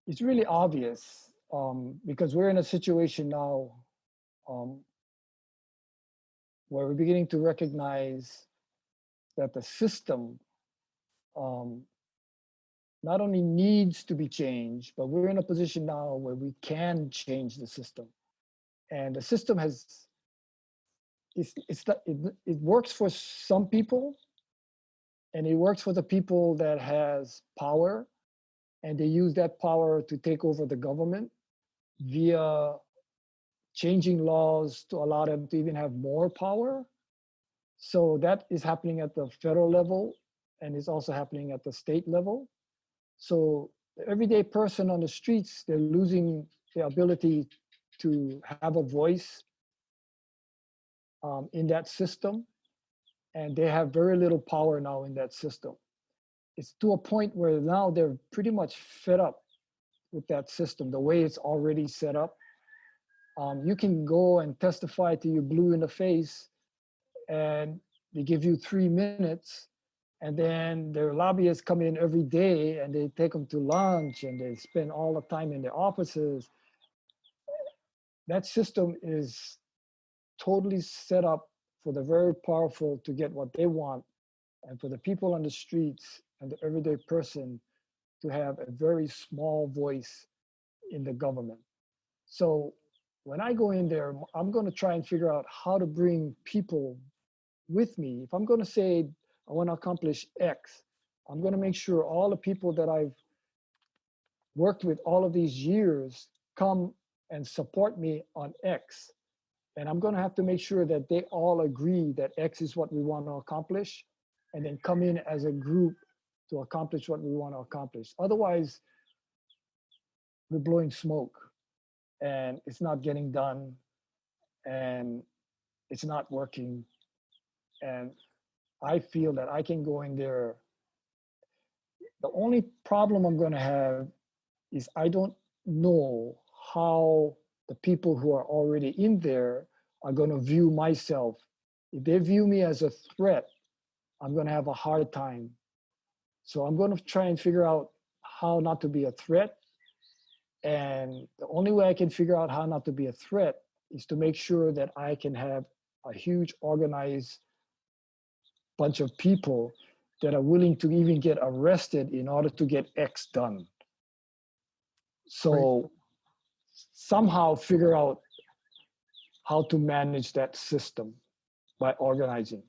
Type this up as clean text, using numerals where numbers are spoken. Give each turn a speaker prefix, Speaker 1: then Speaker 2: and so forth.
Speaker 1: It's really obvious because we're in a situation now um, where we're beginning to recognize that the system um, not only needs to be changed, but we're in a position now where we can change the system. And the system has, it works for some people, and it works for the people that has power, and they use that power to take over the government via changing laws to allow them to even have more power. So that is happening at the federal level, and it's also happening at the state level. So the everyday person on the streets, they're losing the ability to have a voice in that system, and they have very little power now in that system. It's to a point where now they're pretty much fed up with that system, the way it's already set up. You can go and testify to you blue in the face, and they give you 3 minutes, and then their lobbyists come in every day and they take them to lunch and they spend all the time in their offices. That system is totally set up for the very powerful to get what they want, and for the people on the streets and the everyday person to have a very small voice in the government. So when I go in there, I'm going to try and figure out how to bring people with me. If I'm going to say I want to accomplish X, I'm going to make sure all the people that I've worked with all of these years come and support me on X. And I'm going to have to make sure that they all agree that X is what we want to accomplish, and then come in as a group to accomplish what we want to accomplish. Otherwise, we're blowing smoke and it's not getting done and it's not working. And I feel that I can go in there. The only problem I'm going to have is I don't know how the people who are already in there are going to view myself. If they view me as a threat, I'm going to have a hard time. So I'm going to try and figure out how not to be a threat. And the only way I can figure out how not to be a threat is to make sure that I can have a huge organized bunch of people that are willing to even get arrested in order to get X done. So somehow figure out how to manage that system by organizing.